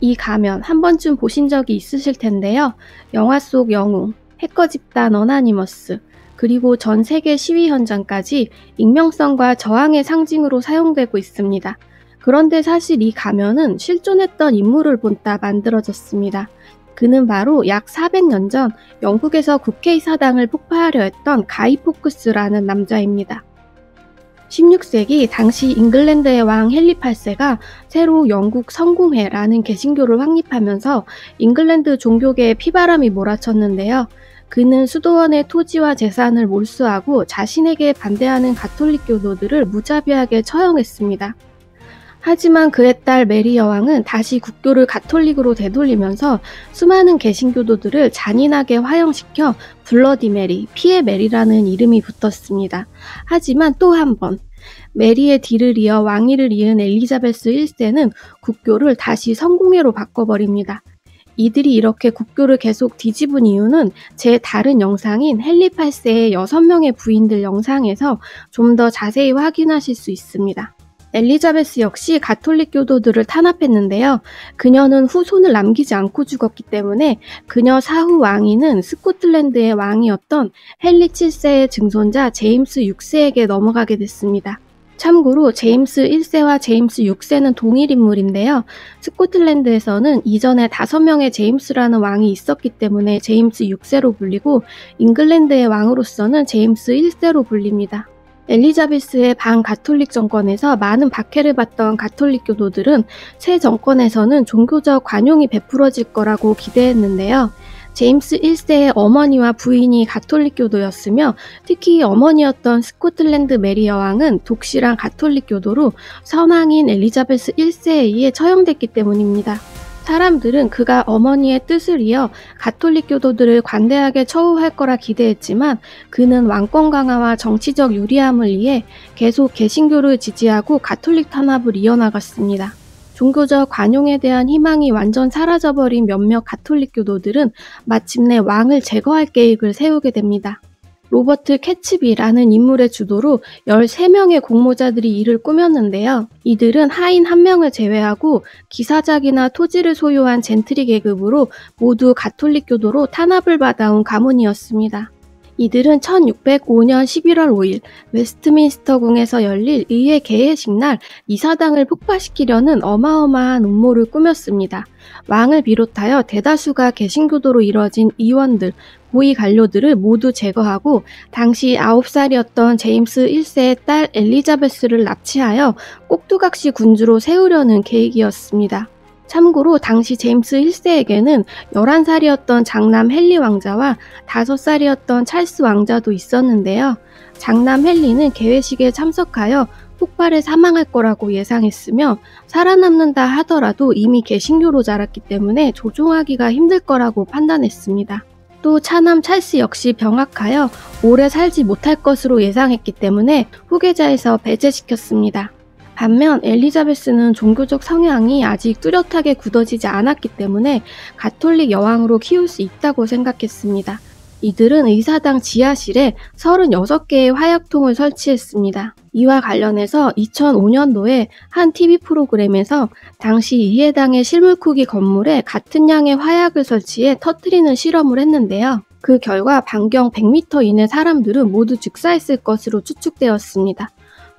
이 가면 한 번쯤 보신 적이 있으실 텐데요. 영화 속 영웅, 해커 집단 어나니머스, 그리고 전 세계 시위 현장까지 익명성과 저항의 상징으로 사용되고 있습니다. 그런데 사실 이 가면은 실존했던 인물을 본따 만들어졌습니다. 그는 바로 약 400년 전 영국에서 국회의 사당을 폭파하려 했던 가이 포크스라는 남자입니다. 16세기 당시 잉글랜드의 왕 헨리 8세가 새로 영국 성공회라는 개신교를 확립하면서 잉글랜드 종교계에 피바람이 몰아쳤는데요. 그는 수도원의 토지와 재산을 몰수하고 자신에게 반대하는 가톨릭 교도들을 무자비하게 처형했습니다. 하지만 그의 딸 메리 여왕은 다시 국교를 가톨릭으로 되돌리면서 수많은 개신교도들을 잔인하게 화형시켜 블러디 메리, 피의 메리라는 이름이 붙었습니다. 하지만 또 한 번, 메리의 뒤를 이어 왕위를 이은 엘리자베스 1세는 국교를 다시 성공회로 바꿔버립니다. 이들이 이렇게 국교를 계속 뒤집은 이유는 제 다른 영상인 헨리 8세의 6명의 부인들 영상에서 좀 더 자세히 확인하실 수 있습니다. 엘리자베스 역시 가톨릭 교도들을 탄압했는데요. 그녀는 후손을 남기지 않고 죽었기 때문에 그녀 사후 왕위는 스코틀랜드의 왕이었던 헨리 7세의 증손자 제임스 6세에게 넘어가게 됐습니다. 참고로 제임스 1세와 제임스 6세는 동일 인물인데요. 스코틀랜드에서는 이전에 5명의 제임스라는 왕이 있었기 때문에 제임스 6세로 불리고 잉글랜드의 왕으로서는 제임스 1세로 불립니다. 엘리자베스의 반가톨릭 정권에서 많은 박해를 받던 가톨릭 교도들은 새 정권에서는 종교적 관용이 베풀어질 거라고 기대했는데요. 제임스 1세의 어머니와 부인이 가톨릭 교도였으며 특히 어머니였던 스코틀랜드 메리 여왕은 독실한 가톨릭 교도로 선왕인 엘리자베스 1세에 의해 처형됐기 때문입니다. 사람들은 그가 어머니의 뜻을 이어 가톨릭 교도들을 관대하게 처우할 거라 기대했지만 그는 왕권 강화와 정치적 유리함을 위해 계속 개신교를 지지하고 가톨릭 탄압을 이어나갔습니다. 종교적 관용에 대한 희망이 완전 사라져버린 몇몇 가톨릭 교도들은 마침내 왕을 제거할 계획을 세우게 됩니다. 로버트 캐츠비라는 인물의 주도로 13명의 공모자들이 이를 꾸몄는데요. 이들은 하인 1명을 제외하고 기사작이나 토지를 소유한 젠트리 계급으로 모두 가톨릭 교도로 탄압을 받아온 가문이었습니다. 이들은 1605년 11월 5일 웨스트민스터 궁에서 열릴 의회 개회식 날 이 사당을 폭파시키려는 어마어마한 음모를 꾸몄습니다. 왕을 비롯하여 대다수가 개신교도로 이뤄진 의원들, 고위 관료들을 모두 제거하고 당시 9살이었던 제임스 1세의 딸 엘리자베스를 납치하여 꼭두각시 군주로 세우려는 계획이었습니다. 참고로 당시 제임스 1세에게는 11살이었던 장남 헨리 왕자와 5살이었던 찰스 왕자도 있었는데요. 장남 헨리는 개회식에 참석하여 폭발에 사망할 거라고 예상했으며 살아남는다 하더라도 이미 개신교로 자랐기 때문에 조종하기가 힘들 거라고 판단했습니다. 또 차남 찰스 역시 병학하여 오래 살지 못할 것으로 예상했기 때문에 후계자에서 배제시켰습니다. 반면 엘리자베스는 종교적 성향이 아직 뚜렷하게 굳어지지 않았기 때문에 가톨릭 여왕으로 키울 수 있다고 생각했습니다. 이들은 의사당 지하실에 36개의 화약통을 설치했습니다. 이와 관련해서 2005년도에 한 TV 프로그램에서 당시 의회당의 실물크기 건물에 같은 양의 화약을 설치해 터뜨리는 실험을 했는데요. 그 결과 반경 100m 이내 사람들은 모두 즉사했을 것으로 추측되었습니다.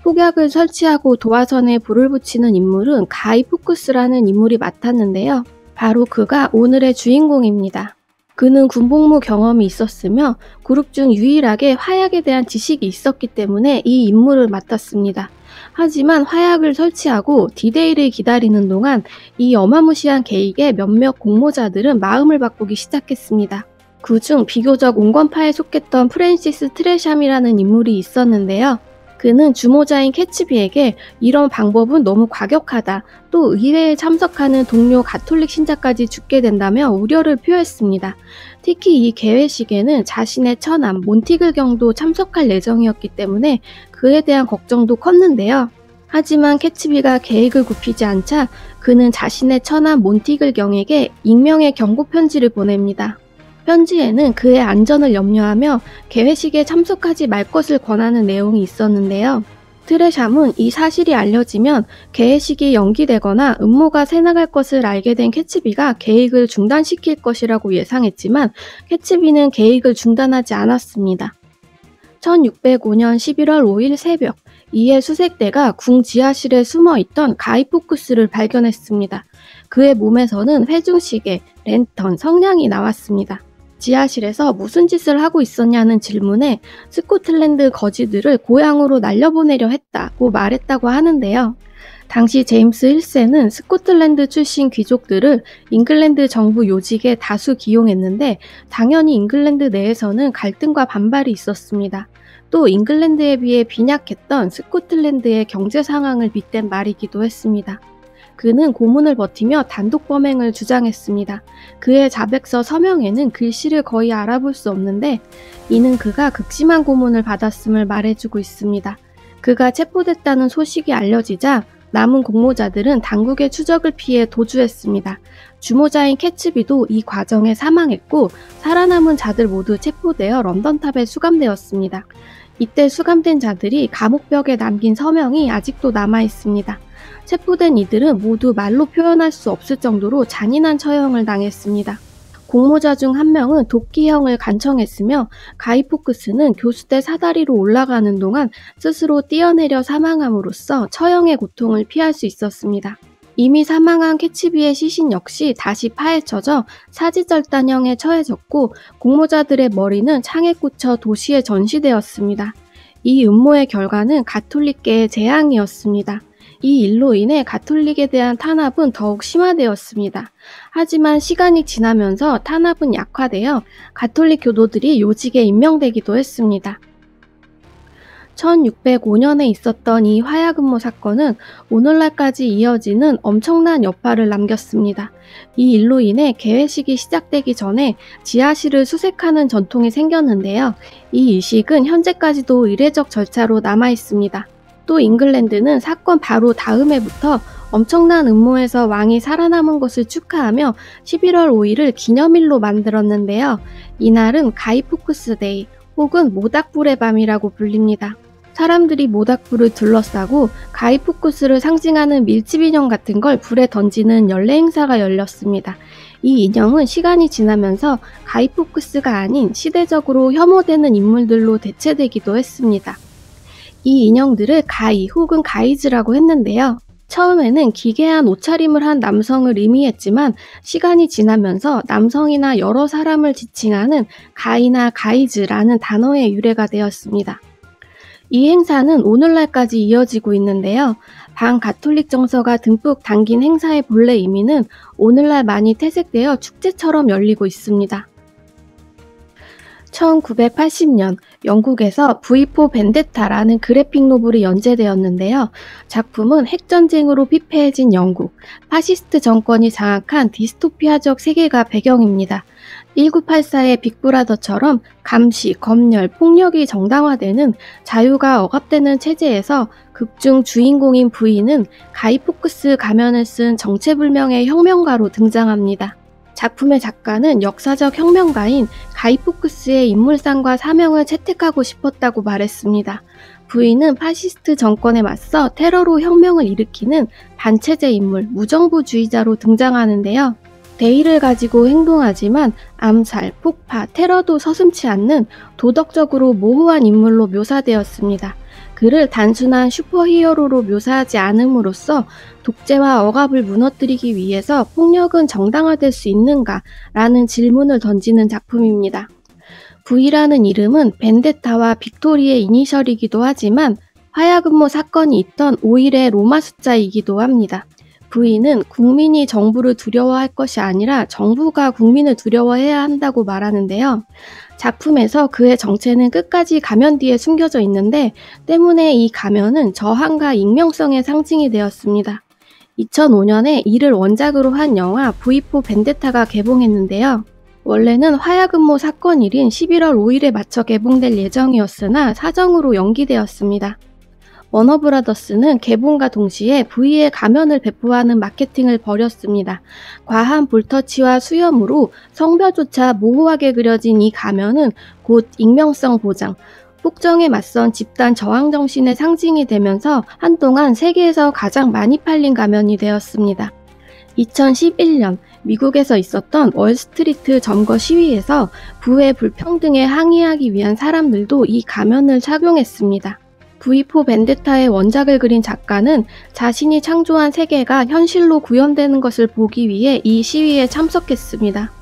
폭약을 설치하고 도화선에 불을 붙이는 인물은 가이 포크스라는 인물이 맡았는데요. 바로 그가 오늘의 주인공입니다. 그는 군복무 경험이 있었으며 그룹 중 유일하게 화약에 대한 지식이 있었기 때문에 이 임무를 맡았습니다. 하지만 화약을 설치하고 디데이를 기다리는 동안 이 어마무시한 계획에 몇몇 공모자들은 마음을 바꾸기 시작했습니다. 그중 비교적 온건파에 속했던 프랜시스 트레샴이라는 인물이 있었는데요. 그는 주모자인 캐츠비에게 이런 방법은 너무 과격하다, 또 의회에 참석하는 동료 가톨릭 신자까지 죽게 된다며 우려를 표했습니다. 특히 이 개회식에는 자신의 처남 몬티글 경도 참석할 예정이었기 때문에 그에 대한 걱정도 컸는데요. 하지만 캐츠비가 계획을 굽히지 않자 그는 자신의 처남 몬티글 경에게 익명의 경고 편지를 보냅니다. 편지에는 그의 안전을 염려하며 개회식에 참석하지 말 것을 권하는 내용이 있었는데요. 트레샴은 이 사실이 알려지면 개회식이 연기되거나 음모가 새나갈 것을 알게 된 캐츠비가 계획을 중단시킬 것이라고 예상했지만 캐츠비는 계획을 중단하지 않았습니다. 1605년 11월 5일 새벽, 이에 수색대가 궁 지하실에 숨어있던 가이포크스를 발견했습니다. 그의 몸에서는 회중시계, 랜턴, 성냥이 나왔습니다. 지하실에서 무슨 짓을 하고 있었냐는 질문에 스코틀랜드 거지들을 고향으로 날려보내려 했다고 말했다고 하는데요. 당시 제임스 1세는 스코틀랜드 출신 귀족들을 잉글랜드 정부 요직에 다수 기용했는데 당연히 잉글랜드 내에서는 갈등과 반발이 있었습니다. 또 잉글랜드에 비해 빈약했던 스코틀랜드의 경제 상황을 빗댄 말이기도 했습니다. 그는 고문을 버티며 단독 범행을 주장했습니다. 그의 자백서 서명에는 글씨를 거의 알아볼 수 없는데 이는 그가 극심한 고문을 받았음을 말해주고 있습니다. 그가 체포됐다는 소식이 알려지자 남은 공모자들은 당국의 추적을 피해 도주했습니다. 주모자인 캐츠비도 이 과정에 사망했고 살아남은 자들 모두 체포되어 런던탑에 수감되었습니다. 이때 수감된 자들이 감옥벽에 남긴 서명이 아직도 남아있습니다. 체포된 이들은 모두 말로 표현할 수 없을 정도로 잔인한 처형을 당했습니다. 공모자 중 한 명은 도끼형을 간청했으며 가이포크스는 교수대 사다리로 올라가는 동안 스스로 뛰어내려 사망함으로써 처형의 고통을 피할 수 있었습니다. 이미 사망한 캐츠비의 시신 역시 다시 파헤쳐져 사지절단형에 처해졌고 공모자들의 머리는 창에 꽂혀 도시에 전시되었습니다. 이 음모의 결과는 가톨릭계의 재앙이었습니다. 이 일로 인해 가톨릭에 대한 탄압은 더욱 심화되었습니다. 하지만 시간이 지나면서 탄압은 약화되어 가톨릭 교도들이 요직에 임명되기도 했습니다. 1605년에 있었던 이 화약음모 사건은 오늘날까지 이어지는 엄청난 여파를 남겼습니다. 이 일로 인해 개회식이 시작되기 전에 지하실을 수색하는 전통이 생겼는데요. 이 의식은 현재까지도 이례적 절차로 남아있습니다. 또 잉글랜드는 사건 바로 다음 해부터 엄청난 음모에서 왕이 살아남은 것을 축하하며 11월 5일을 기념일로 만들었는데요. 이날은 가이포크스 데이 혹은 모닥불의 밤이라고 불립니다. 사람들이 모닥불을 둘러싸고 가이포크스를 상징하는 밀집 인형 같은 걸 불에 던지는 연례 행사가 열렸습니다. 이 인형은 시간이 지나면서 가이포크스가 아닌 시대적으로 혐오되는 인물들로 대체되기도 했습니다. 이 인형들을 가이 혹은 가이즈라고 했는데요. 처음에는 기괴한 옷차림을 한 남성을 의미했지만 시간이 지나면서 남성이나 여러 사람을 지칭하는 가이나 가이즈라는 단어의 유래가 되었습니다. 이 행사는 오늘날까지 이어지고 있는데요. 반가톨릭 정서가 듬뿍 담긴 행사의 본래 의미는 오늘날 많이 퇴색되어 축제처럼 열리고 있습니다. 1980년 영국에서 V4 벤데타라는 그래픽 노블이 연재되었는데요. 작품은 핵전쟁으로 피폐해진 영국, 파시스트 정권이 장악한 디스토피아적 세계가 배경입니다. 1984의 빅브라더처럼 감시, 검열, 폭력이 정당화되는 자유가 억압되는 체제에서 극중 주인공인 V는 가이포크스 가면을 쓴 정체불명의 혁명가로 등장합니다. 작품의 작가는 역사적 혁명가인 가이포크스의 인물상과 사명을 채택하고 싶었다고 말했습니다. V는 파시스트 정권에 맞서 테러로 혁명을 일으키는 반체제 인물, 무정부주의자로 등장하는데요. 대의를 가지고 행동하지만 암살, 폭파, 테러도 서슴지 않는 도덕적으로 모호한 인물로 묘사되었습니다. 그를 단순한 슈퍼히어로로 묘사하지 않음으로써 독재와 억압을 무너뜨리기 위해서 폭력은 정당화될 수 있는가? 라는 질문을 던지는 작품입니다. V라는 이름은 벤데타와 빅토리의 이니셜이기도 하지만 화약음모 사건이 있던 5일의 로마 숫자이기도 합니다. V는 국민이 정부를 두려워할 것이 아니라 정부가 국민을 두려워해야 한다고 말하는데요. 작품에서 그의 정체는 끝까지 가면 뒤에 숨겨져 있는데 때문에 이 가면은 저항과 익명성의 상징이 되었습니다. 2005년에 이를 원작으로 한 영화 V4 벤데타가 개봉했는데요. 원래는 화약음모 사건일인 11월 5일에 맞춰 개봉될 예정이었으나 사정으로 연기되었습니다. 워너브라더스는 개봉과 동시에 V의 가면을 배포하는 마케팅을 벌였습니다. 과한 볼터치와 수염으로 성별조차 모호하게 그려진 이 가면은 곧 익명성 보장 폭정에 맞선 집단 저항 정신의 상징이 되면서 한동안 세계에서 가장 많이 팔린 가면이 되었습니다. 2011년 미국에서 있었던 월스트리트 점거 시위에서 부의 불평등에 항의하기 위한 사람들도 이 가면을 착용했습니다. V4 벤데타의 원작을 그린 작가는 자신이 창조한 세계가 현실로 구현되는 것을 보기 위해 이 시위에 참석했습니다.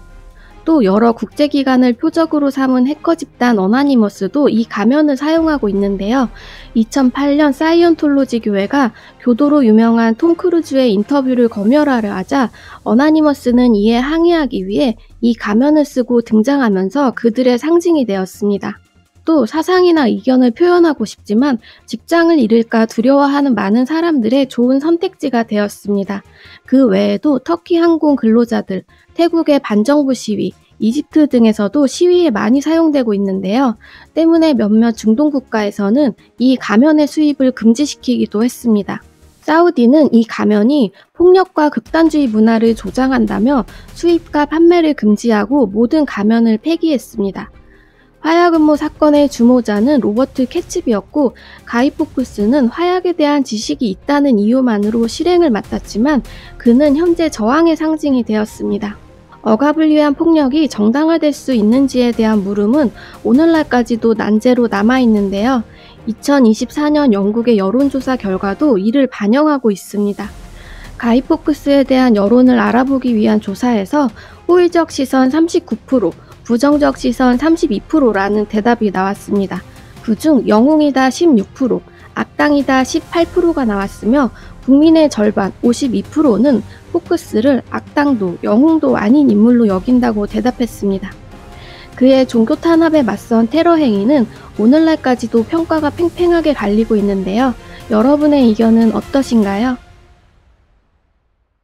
또 여러 국제기관을 표적으로 삼은 해커 집단 어나니머스도 이 가면을 사용하고 있는데요. 2008년 사이언톨로지 교회가 교도로 유명한 톰 크루즈의 인터뷰를 검열하려 하자 어나니머스는 이에 항의하기 위해 이 가면을 쓰고 등장하면서 그들의 상징이 되었습니다. 또 사상이나 의견을 표현하고 싶지만 직장을 잃을까 두려워하는 많은 사람들의 좋은 선택지가 되었습니다. 그 외에도 터키 항공 근로자들, 태국의 반정부 시위, 이집트 등에서도 시위에 많이 사용되고 있는데요. 때문에 몇몇 중동 국가에서는 이 가면의 수입을 금지시키기도 했습니다. 사우디는 이 가면이 폭력과 극단주의 문화를 조장한다며 수입과 판매를 금지하고 모든 가면을 폐기했습니다. 화약 음모 사건의 주모자는 로버트 캐츠비였고 가이포크스는 화약에 대한 지식이 있다는 이유만으로 실행을 맡았지만 그는 현재 저항의 상징이 되었습니다. 억압을 위한 폭력이 정당화될 수 있는지에 대한 물음은 오늘날까지도 난제로 남아있는데요. 2024년 영국의 여론조사 결과도 이를 반영하고 있습니다. 가이포크스에 대한 여론을 알아보기 위한 조사에서 호의적 시선 39%, 부정적 시선 32%라는 대답이 나왔습니다. 그중 영웅이다 16%, 악당이다 18%가 나왔으며 국민의 절반 52%는 포크스를 악당도 영웅도 아닌 인물로 여긴다고 대답했습니다. 그의 종교 탄압에 맞선 테러 행위는 오늘날까지도 평가가 팽팽하게 갈리고 있는데요. 여러분의 의견은 어떠신가요?